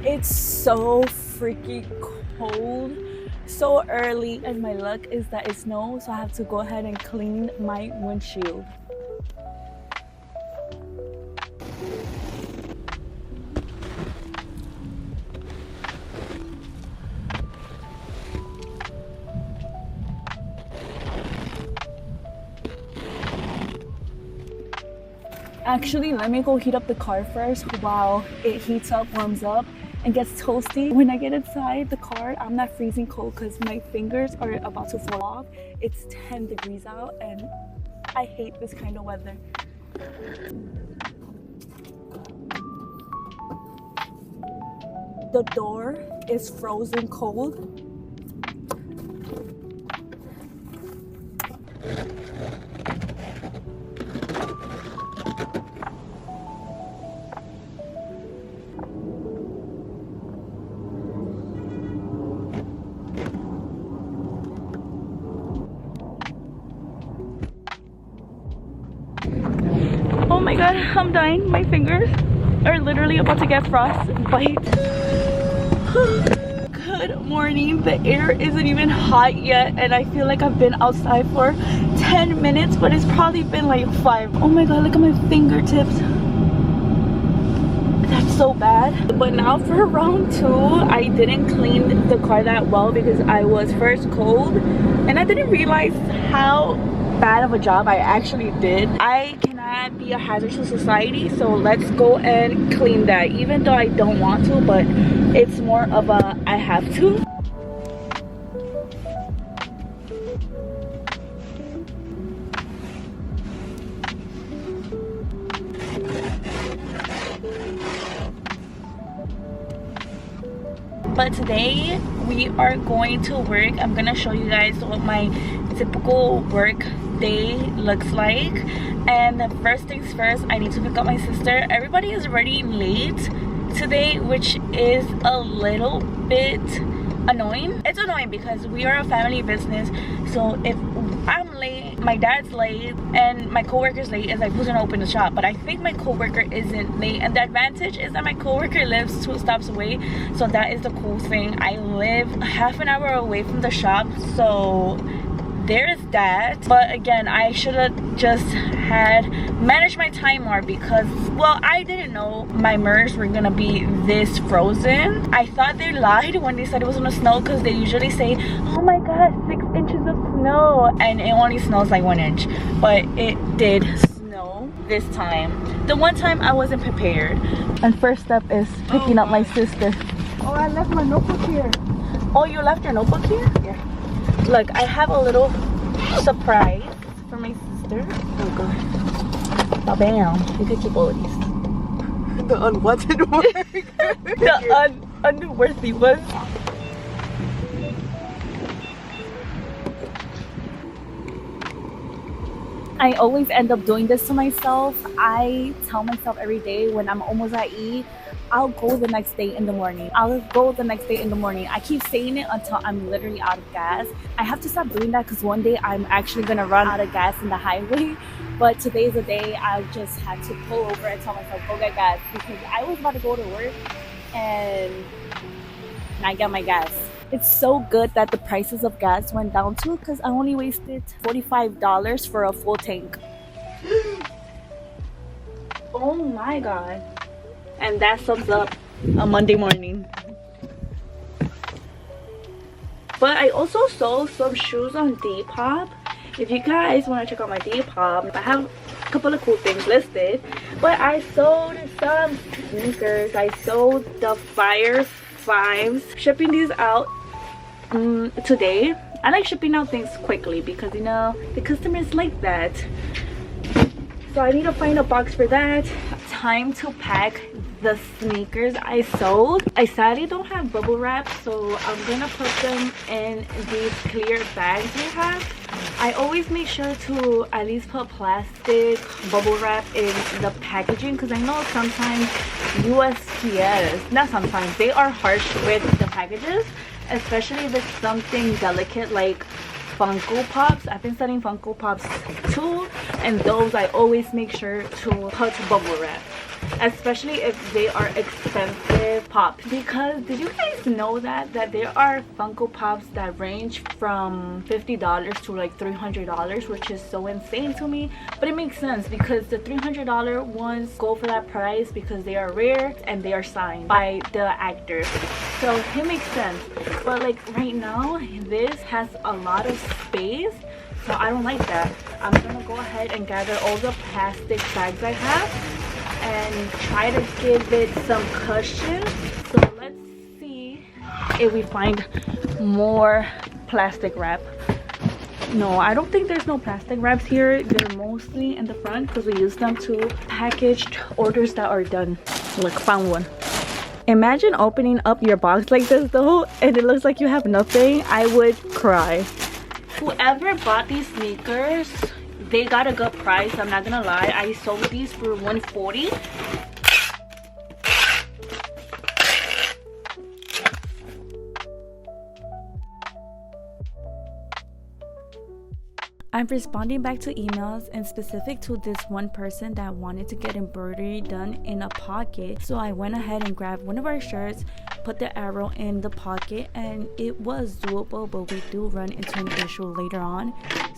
It's so freaking cold so early, and my luck is that it snows, so I have to go ahead and clean my windshield. Actually, let me go heat up the car first while it heats up, warms up, and gets toasty. When I get inside the car, I'm not freezing cold because my fingers are about to fall off. It's 10 degrees out and I hate this kind of weather. The door is frozen cold. Oh my god, I'm dying. My fingers are literally about to get frostbite. Good morning. The air isn't even hot yet and I feel like I've been outside for 10 minutes, but it's probably been like 5. Oh my god, look at my fingertips. That's so bad. But now for round 2, I didn't clean the car that well because I was first cold and I didn't realize how bad of a job I actually did. I cannot be a hazard to society, so let's go and clean that, even though I don't want to, but it's more of a I have to. But today we are going to work. I'm gonna show you guys what my typical work day looks like. And the first things first, I need to pick up my sister. Everybody is already late today, which is a little bit annoying. It's annoying because we are a family business, so if I'm late, my dad's late, and my coworker's late, it's like, who's gonna open the shop? But I think my coworker isn't late, and the advantage is that my coworker lives 2 stops away, so that is the cool thing. I live half an hour away from the shop, so there's that. But again, I should have just had managed my time more because, well, I didn't know my MERS were gonna be this frozen. I thought they lied when they said it was gonna snow because they usually say, oh my god, 6 inches of snow, and it only snows like 1 inch, but it did snow this time. The one time I wasn't prepared. And first step is picking up my sister. Oh, I left my notebook here. Oh, you left your notebook here? Yeah. Look, I have a little surprise for my sister. Oh god. Oh, bam. You could keep all of these. The unwanted work. The unworthy one. I always end up doing this to myself. I tell myself every day when I'm almost at E, I'll go the next day in the morning. I'll go the next day in the morning. I keep saying it until I'm literally out of gas. I have to stop doing that because one day I'm actually gonna run out of gas in the highway. But today's the day I just had to pull over and tell myself, go get gas, because I was about to go to work and I got my gas. It's so good that the prices of gas went down too, because I only wasted $45 for a full tank. Oh my god. And that sums up a Monday morning. But I also sold some shoes on Depop. If you guys want to check out my Depop, I have a couple of cool things listed. But I sold some sneakers. I sold the Fire 5s. Shipping these out today. I like shipping out things quickly because, you know, the customers like that. So I need to find a box for that. Time to pack the sneakers I sold. I sadly don't have bubble wrap, so I'm gonna put them in these clear bags we have. I always make sure to at least put plastic bubble wrap in the packaging because I know sometimes USPS, not sometimes, they are harsh with the packages, especially if it's something delicate like Funko Pops. I've been studying Funko Pops too, and those I always make sure to put bubble wrap. especially if they are expensive pops. Because did you guys know that there are Funko Pops that range from $50 to like $300, which is so insane to me. But it makes sense because the $300 ones go for that price because they are rare and they are signed by the actor, so it makes sense. But like right now, this has a lot of space, so I don't like that. I'm gonna go ahead and gather all the plastic bags I have and try to give it some cushion. So let's see if we find more plastic wrap. No, I don't think there's no plastic wraps here. They're mostly in the front because we use them to package orders that are done. Look, found one. Imagine opening up your box like this though and it looks like you have nothing. I would cry. Whoever bought these sneakers, they got a good price. I'm not gonna lie. I sold these for $140. I'm responding back to emails and specific to this one person that wanted to get embroidery done in a pocket. So I went ahead and grabbed one of our shirts, put the arrow in the pocket, and it was doable, but we do run into an issue later on,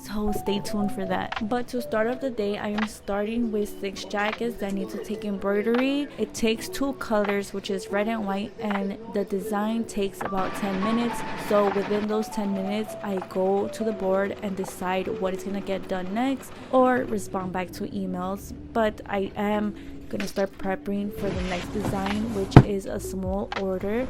so stay tuned for that. But to start off the day, I am starting with 6 jackets that need to take embroidery. It takes 2 colors, which is red and white, and the design takes about 10 minutes. So within those 10 minutes, I go to the board and decide what is gonna get done next or respond back to emails. But I am gonna start prepping for the next design, which is a small order.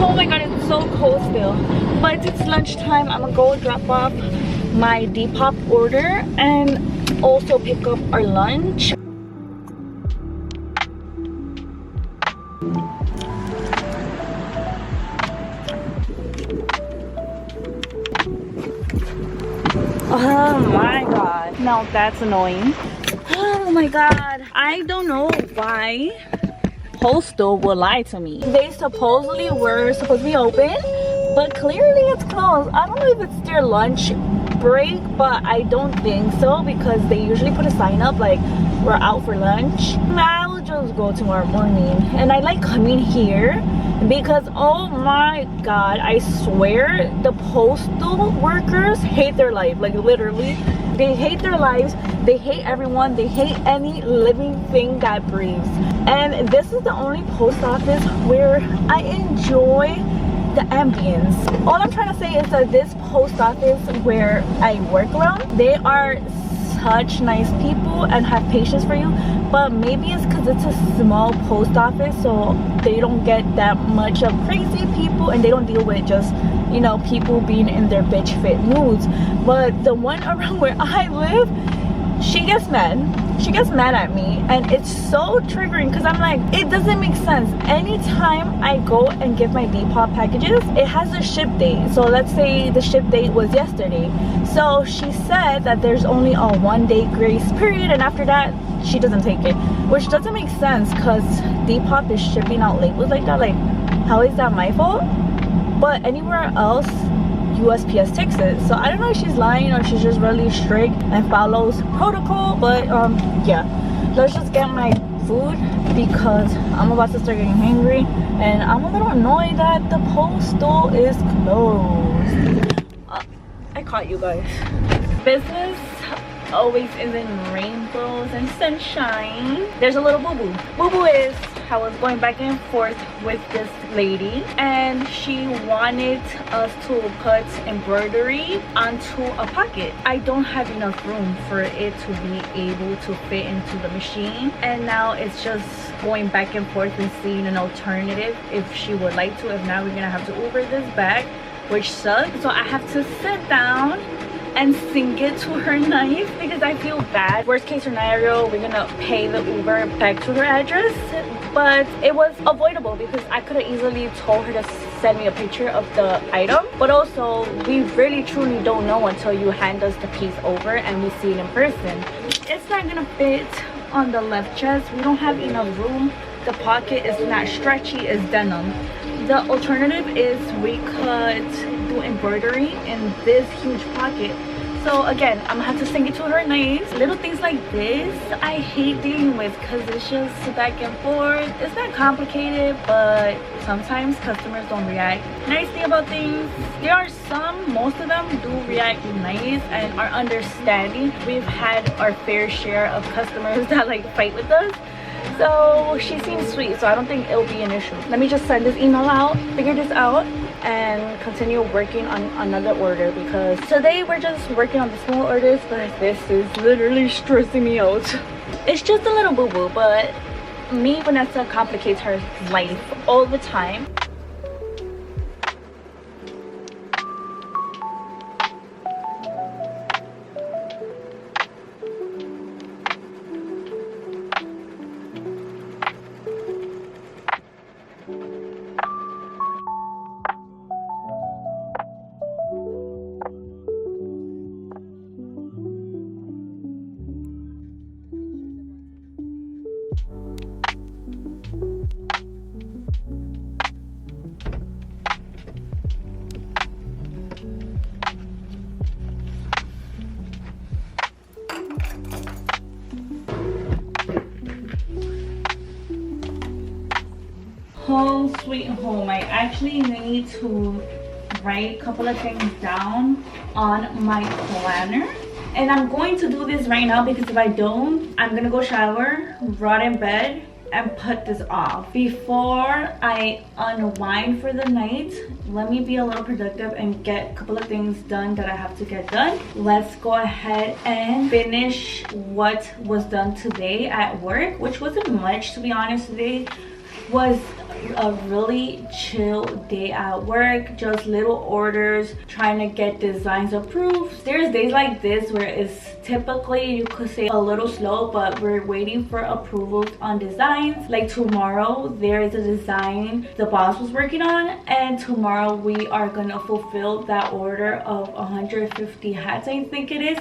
Oh my god, it's so cold still. But it's lunchtime. I'm gonna go drop off my Depop order and also pick up our lunch. Oh my god. Now that's annoying. Oh my god. I don't know why Postal will lie to me. They supposedly were supposed to be open, but clearly it's closed. I don't know if it's their lunch break, but I don't think so because they usually put a sign up like we're out for lunch. I will just go tomorrow morning. And I like coming here because oh my god, I swear the postal workers hate their life. Like literally, they hate their lives, they hate everyone, they hate any living thing that breathes. And this is the only post office where I enjoy the ambience. All I'm trying to say is that this post office where I work around, they are such nice people and have patience for you, but maybe it's because it's a small post office, so they don't get that much of crazy people and they don't deal with just, you know, people being in their bitch fit moods. But the one around where I live, she gets mad at me, and it's so triggering because I'm like, it doesn't make sense. Anytime I go and give my Depop packages, it has a ship date. So let's say the ship date was yesterday, so she said that there's only a 1-day grace period, and after that she doesn't take it, which doesn't make sense because Depop is shipping out labels like that. Like, how is that my fault? But anywhere else, USPS takes it. So I don't know if she's lying or she's just really strict and follows protocol. But yeah, let's just get my food because I'm about to start getting hungry and I'm a little annoyed that the postal is closed. I caught you guys. Business always is in rainbows and sunshine. There's a little boo-boo. Boo-boo is I was going back and forth with this lady and she wanted us to put embroidery onto a pocket. I don't have enough room for it to be able to fit into the machine, and now it's just going back and forth and seeing an alternative if she would like to. If not, we're gonna have to Uber this back, which sucks. So I have to sit down and sing it to her nice because I feel bad. Worst case scenario, we're gonna pay the Uber back to her address, but it was avoidable because I could have easily told her to send me a picture of the item. But also, we really truly don't know until you hand us the piece over and we see it in person. It's not gonna fit on the left chest. We don't have enough room. The pocket is not stretchy, it's denim. The alternative is we could do embroidery in this huge pocket. So again, I'm gonna have to sing it to her nice. Little things like this I hate dealing with because it's just back and forth. It's not complicated, but sometimes customers don't react nicely about things. There are some, most of them do react nice and are understanding. We've had our fair share of customers that like fight with us. So she seems sweet, so I don't think it'll be an issue. Let me just send this email out, figure this out, and continue working on another order because today we're just working on the small orders, but this is literally stressing me out. It's just a little boo-boo, but me, Vanessa, complicates her life all the time. Home sweet home. I actually need to write a couple of things down on my planner, and I'm going to do this right now because if I don't, I'm gonna go shower, rot in bed, and put this off. Before I unwind for the night, let me be a little productive and get a couple of things done that I have to get done. Let's go ahead and finish what was done today at work, which wasn't much, to be honest. Today was a really chill day at work, just little orders, trying to get designs approved. There's days like this where it's typically, you could say, a little slow, but we're waiting for approvals on designs. Like tomorrow there is a design the boss was working on, and tomorrow we are gonna fulfill that order of 150 hats, I think it is,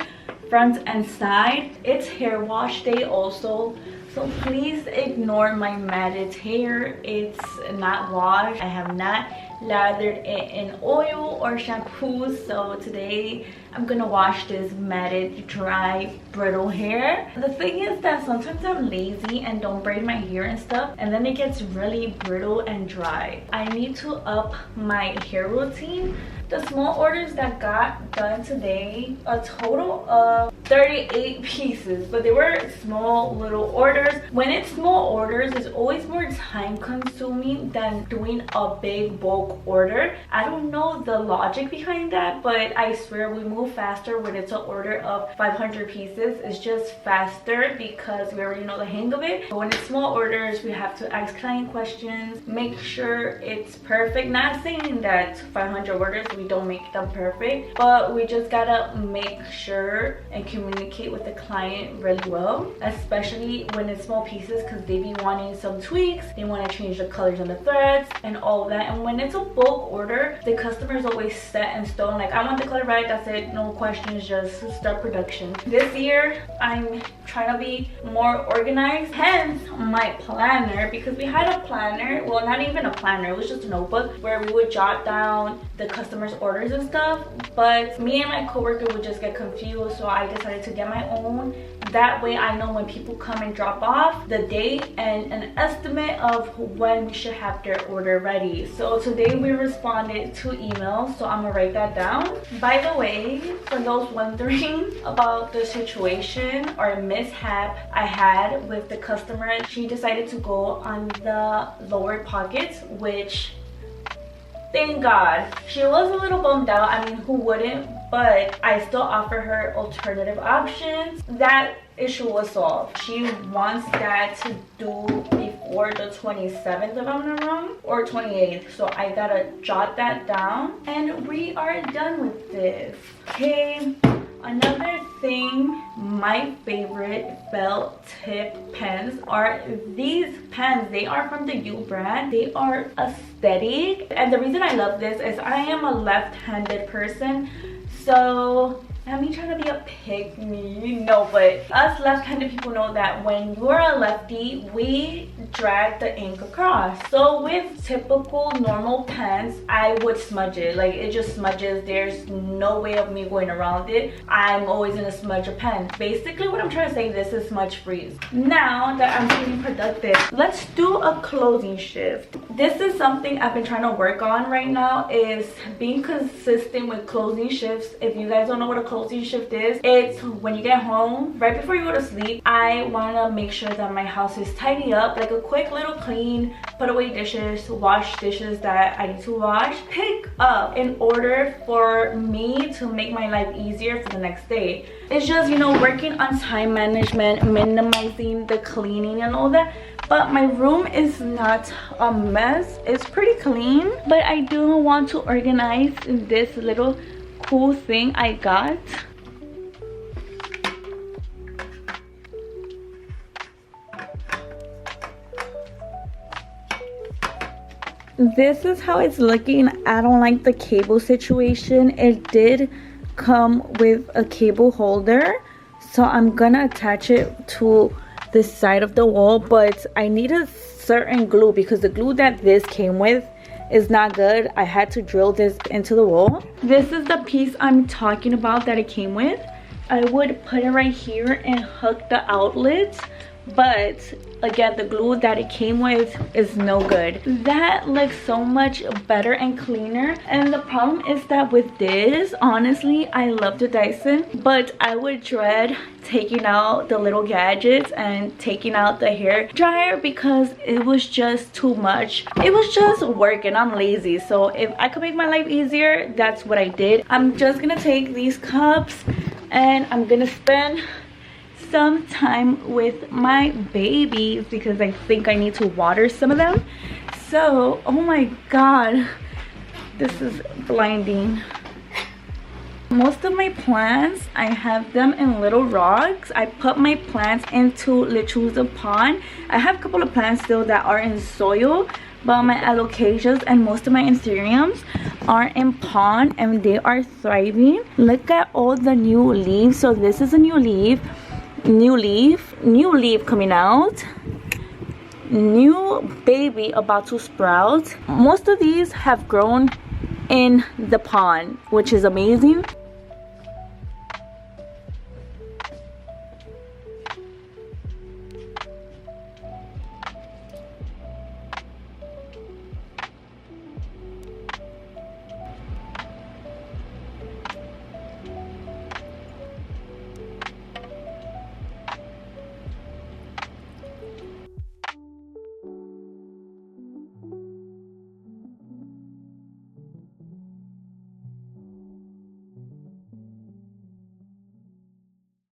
front and side. It's hair wash day also, so please ignore my matted hair. It's not washed. I have not lathered it in oil or shampoo, so today I'm gonna wash this matted, dry, brittle hair. The thing is that sometimes I'm lazy and don't braid my hair and stuff, and then it gets really brittle and dry. I need to up my hair routine. The small orders that got done today, a total of 38 pieces, but they were small little orders. When it's small orders, it's always more time consuming than doing a big bulk order. I don't know the logic behind that, but I swear we move faster when it's an order of 500 pieces. It's just faster because we already know the hang of it. But when it's small orders, we have to ask client questions, make sure it's perfect. Not saying that 500 orders we don't make them perfect, but we just gotta make sure and communicate with the client really well, especially when it's small pieces, because they be wanting some tweaks. They want to change the colors on the threads and all of that. And when it's a bulk order, the customer is always set in stone, like, I want the color right, that's it, no questions, just start production. This year I'm trying to be more organized, hence my planner, because we had a planner, well, not even a planner, it was just a notebook where we would jot down the customer's orders and stuff, but me and my coworker would just get confused, so I decided to get my own. That way I know when people come and drop off, the date and an estimate of when we should have their order ready. So today we responded to emails, so I'm gonna write that down. By the way, for those wondering about the situation or mishap I had with the customer, she decided to go on the lower pockets, which, thank God. She was a little bummed out. I mean, who wouldn't? But I still offer her alternative options. That issue was solved. She wants that to do before the 27th, if I'm not wrong, or 28th. So I gotta jot that down, and we are done with this. Okay, another thing, my favorite felt tip pens are these pens. They are from the U brand. They are aesthetic, and the reason I love this is I am a left-handed person, so I mean, trying to be a pick me, no, but us left-handed people know that when you're a lefty, we drag the ink across. So with typical normal pens, I would smudge it. Like, it just smudges. There's no way of me going around it. I'm always gonna smudge a pen. Basically, what I'm trying to say, this is smudge free. Now that I'm feeling productive, let's do a closing shift. This is something I've been trying to work on right now, is being consistent with closing shifts. If you guys don't know what a closing shift is, it's when you get home, right before you go to sleep, I want to make sure that my house is tidy up, like a quick little clean, put away dishes, wash dishes that I need to wash, pick up, in order for me to make my life easier for the next day. It's just, you know, working on time management, minimizing the cleaning and all that. But my room is not a mess. It's pretty clean, but I do want to organize this little cool thing I got. This is how it's looking. I don't like the cable situation. It did come with a cable holder, so I'm gonna attach it to the side of the wall, but I need a certain glue because the glue that this came with is not good. I had to drill this into the wall. This is the piece I'm talking about that it came with. I would put it right here and hook the outlet, but again, the glue that it came with is no good. That looks so much better and cleaner. And the problem is that with this, honestly, I love the Dyson, but I would dread taking out the little gadgets and taking out the hair dryer because it was just too much. It was just work and I'm lazy, so if I could make my life easier, that's what I did. I'm just gonna take these cups and I'm gonna spend some time with my babies because I think I need to water some of them. So, oh my god, this is blinding. Most of my plants, I have them in little rocks. I put my plants into lechuza pond. I have a couple of plants still that are in soil, but my alocasias and most of my anthuriums are in pond and they are thriving. Look at all the new leaves. So this is a new leaf coming out, new baby about to sprout. Most of these have grown in the pond, which is amazing.